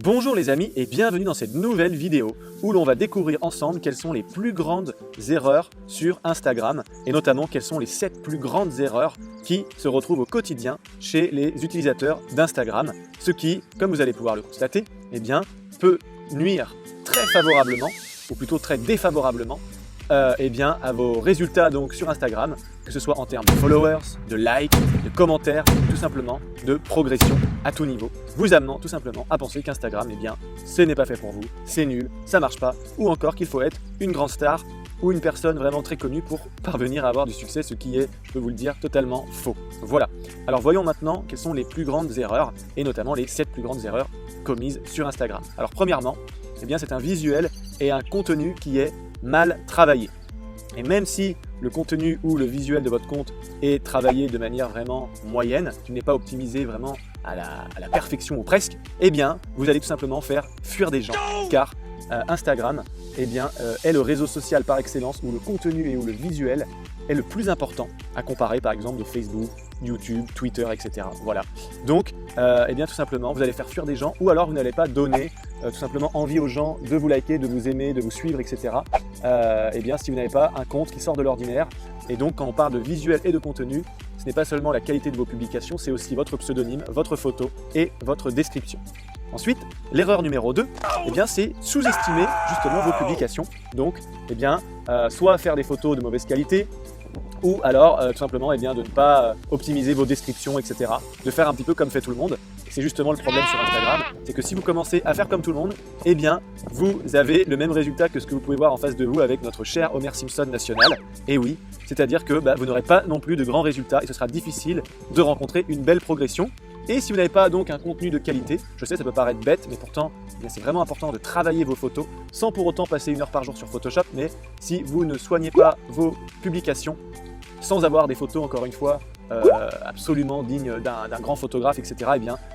Bonjour les amis et bienvenue dans cette nouvelle vidéo où l'on va découvrir ensemble quelles sont les plus grandes erreurs sur Instagram et notamment quelles sont les 7 plus grandes erreurs qui se retrouvent au quotidien chez les utilisateurs d'Instagram, ce qui, comme vous allez pouvoir le constater, peut nuire très favorablement ou plutôt très défavorablement à vos résultats donc sur Instagram, que ce soit en termes de followers, de likes, de commentaires, tout simplement de progression à tout niveau, vous amenant tout simplement à penser qu'Instagram, ce n'est pas fait pour vous, c'est nul, ça marche pas, ou encore qu'il faut être une grande star ou une personne vraiment très connue pour parvenir à avoir du succès, ce qui est, je peux vous le dire, totalement faux. Voilà. Alors voyons maintenant quelles sont les plus grandes erreurs, et notamment les 7 plus grandes erreurs commises sur Instagram. Alors premièrement, c'est un visuel et un contenu qui est mal travaillé. Et même si le contenu ou le visuel de votre compte est travaillé de manière vraiment moyenne, qui n'est pas optimisé vraiment à la perfection ou presque, vous allez tout simplement faire fuir des gens. Car Instagram est le réseau social par excellence où le contenu et où le visuel est le plus important à comparer par exemple de Facebook, YouTube, Twitter, etc. Voilà. Donc, tout simplement, vous allez faire fuir des gens ou alors vous n'allez pas donner tout simplement envie aux gens de vous liker, de vous aimer, de vous suivre, etc. Si vous n'avez pas un compte qui sort de l'ordinaire. Et donc, quand on parle de visuel et de contenu, ce n'est pas seulement la qualité de vos publications, c'est aussi votre pseudonyme, votre photo et votre description. Ensuite, l'erreur numéro 2, c'est sous-estimer justement vos publications. Donc, soit faire des photos de mauvaise qualité, ou alors tout simplement de ne pas optimiser vos descriptions, etc. De faire un petit peu comme fait tout le monde. C'est justement le problème sur Instagram, c'est que si vous commencez à faire comme tout le monde, vous avez le même résultat que ce que vous pouvez voir en face de vous avec notre cher Homer Simpson national. Et oui, c'est-à-dire que vous n'aurez pas non plus de grands résultats et ce sera difficile de rencontrer une belle progression. Et si vous n'avez pas donc un contenu de qualité, je sais ça peut paraître bête, mais pourtant c'est vraiment important de travailler vos photos sans pour autant passer 1 heure par jour sur Photoshop. Mais si vous ne soignez pas vos publications, sans avoir des photos, encore une fois, absolument dignes d'un grand photographe, etc.,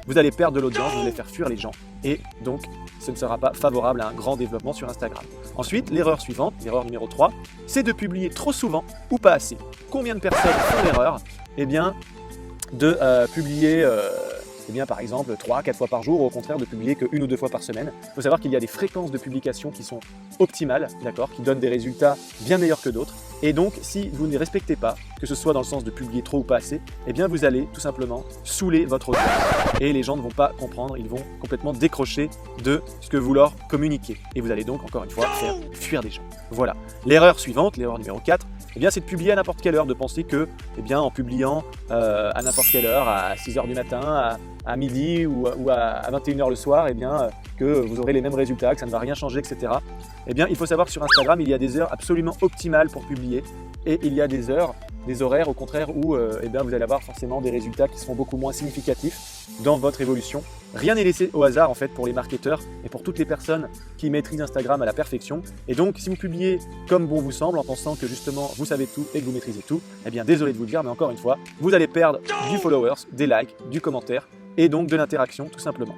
vous allez perdre de l'audience, vous allez faire fuir les gens. Et donc, ce ne sera pas favorable à un grand développement sur Instagram. Ensuite, l'erreur suivante, l'erreur numéro 3, c'est de publier trop souvent ou pas assez. Combien de personnes font l'erreur de publier par exemple 3-4 fois par jour, ou au contraire de publier que 1 ou 2 fois par semaine. Il faut savoir qu'il y a des fréquences de publication qui sont optimales, qui donnent des résultats bien meilleurs que d'autres. Et donc, si vous ne les respectez pas, que ce soit dans le sens de publier trop ou pas assez, vous allez tout simplement saouler votre audience. Et les gens ne vont pas comprendre, ils vont complètement décrocher de ce que vous leur communiquez. Et vous allez donc, encore une fois, faire fuir des gens. Voilà. L'erreur suivante, l'erreur numéro 4, c'est de publier à n'importe quelle heure, de penser que, en publiant à n'importe quelle heure, à 6h du matin, à midi ou à 21h le soir, que vous aurez les mêmes résultats, que ça ne va rien changer, etc. Il faut savoir que sur Instagram, il y a des heures absolument optimales pour publier et il y a des horaires au contraire où vous allez avoir forcément des résultats qui seront beaucoup moins significatifs dans votre évolution. Rien n'est laissé au hasard en fait pour les marketeurs et pour toutes les personnes qui maîtrisent Instagram à la perfection. Et donc si vous publiez comme bon vous semble en pensant que justement vous savez tout et que vous maîtrisez tout, désolé de vous le dire, mais encore une fois, vous allez perdre du followers, des likes, du commentaire et donc de l'interaction tout simplement.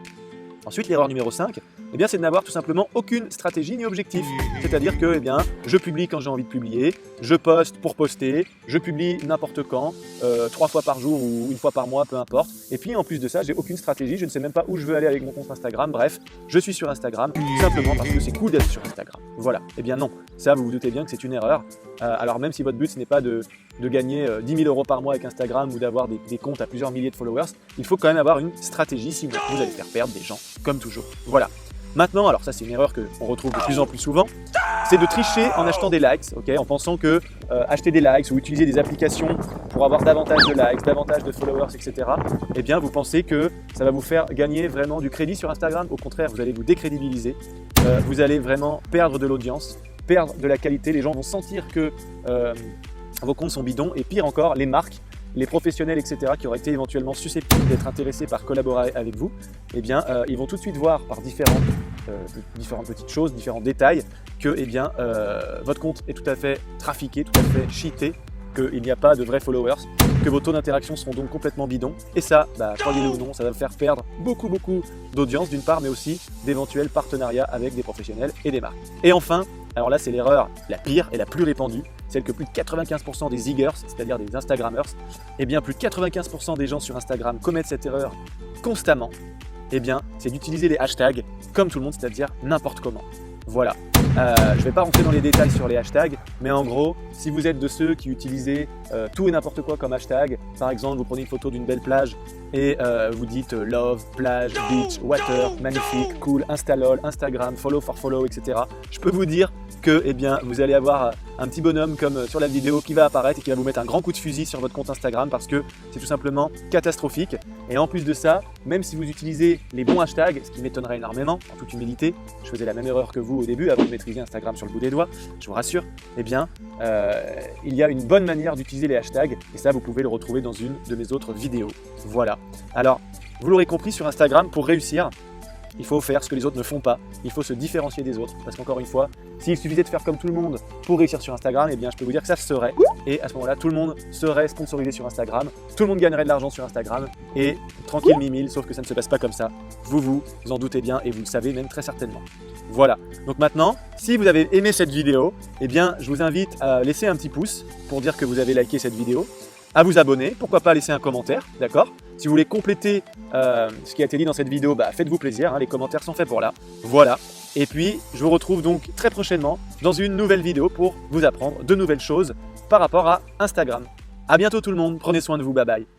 Ensuite, l'erreur numéro 5, c'est de n'avoir tout simplement aucune stratégie ni objectif. C'est-à-dire que je publie quand j'ai envie de publier, je poste pour poster, je publie n'importe quand, 3 fois par jour ou 1 fois par mois, peu importe. Et puis en plus de ça, j'ai aucune stratégie, je ne sais même pas où je veux aller avec mon compte Instagram. Bref, je suis sur Instagram simplement parce que c'est cool d'être sur Instagram. Voilà. Non, ça vous vous doutez bien que c'est une erreur. Alors même si votre but ce n'est pas de gagner 10 000 € par mois avec Instagram ou d'avoir des comptes à plusieurs milliers de followers, il faut quand même avoir une stratégie, sinon vous allez faire perdre des gens comme toujours. Voilà. Maintenant, alors ça c'est une erreur qu'on retrouve de plus en plus souvent, c'est de tricher en achetant des likes, en pensant que acheter des likes ou utiliser des applications pour avoir davantage de likes, davantage de followers, etc. Vous pensez que ça va vous faire gagner vraiment du crédit sur Instagram. Au contraire, vous allez vous décrédibiliser, vous allez vraiment perdre de l'audience, perdre de la qualité, les gens vont sentir que vos comptes sont bidons et pire encore, les marques, les professionnels, etc., qui auraient été éventuellement susceptibles d'être intéressés par collaborer avec vous, ils vont tout de suite voir par différentes petites choses, différents détails, que votre compte est tout à fait trafiqué, tout à fait cheaté, qu'il n'y a pas de vrais followers, que vos taux d'interaction seront donc complètement bidons. Et ça, croyez-le ou non, ça va vous faire perdre beaucoup d'audience d'une part, mais aussi d'éventuels partenariats avec des professionnels et des marques. Et enfin, alors là c'est l'erreur la pire et la plus répandue, celle que plus de 95% des ziggers, c'est-à-dire des Instagrammers, plus de 95% des gens sur Instagram commettent cette erreur constamment. eh bien, c'est d'utiliser les hashtags comme tout le monde, c'est-à-dire n'importe comment. Voilà. Je ne vais pas rentrer dans les détails sur les hashtags, mais en gros, si vous êtes de ceux qui utilisez tout et n'importe quoi comme hashtag, par exemple, vous prenez une photo d'une belle plage et vous dites love, plage, beach, water, magnifique, cool, instalol, Instagram, follow for follow, etc. Je peux vous dire que eh bien, vous allez avoir un petit bonhomme comme sur la vidéo qui va apparaître et qui va vous mettre un grand coup de fusil sur votre compte Instagram parce que c'est tout simplement catastrophique. Et en plus de ça, même si vous utilisez les bons hashtags, ce qui m'étonnerait énormément, en toute humilité, je faisais la même erreur que vous au début avant de maîtriser Instagram sur le bout des doigts, je vous rassure, eh bien, il y a une bonne manière d'utiliser les hashtags et ça, vous pouvez le retrouver dans une de mes autres vidéos. Voilà. Alors, vous l'aurez compris, sur Instagram, pour réussir, il faut faire ce que les autres ne font pas. Il faut se différencier des autres. Parce qu'encore une fois, s'il suffisait de faire comme tout le monde pour réussir sur Instagram, eh bien, je peux vous dire que ça se serait. Et à ce moment-là, tout le monde serait sponsorisé sur Instagram. Tout le monde gagnerait de l'argent sur Instagram. Et tranquille, mimile, sauf que ça ne se passe pas comme ça. Vous en doutez bien et vous le savez même très certainement. Voilà. Donc maintenant, si vous avez aimé cette vidéo, eh bien, je vous invite à laisser un petit pouce pour dire que vous avez liké cette vidéo, à vous abonner, pourquoi pas laisser un commentaire, d'accord? Si vous voulez compléter ce qui a été dit dans cette vidéo, bah, faites-vous plaisir, hein, les commentaires sont faits pour là. Voilà. Et puis, je vous retrouve donc très prochainement dans une nouvelle vidéo pour vous apprendre de nouvelles choses par rapport à Instagram. À bientôt tout le monde, prenez soin de vous, bye bye.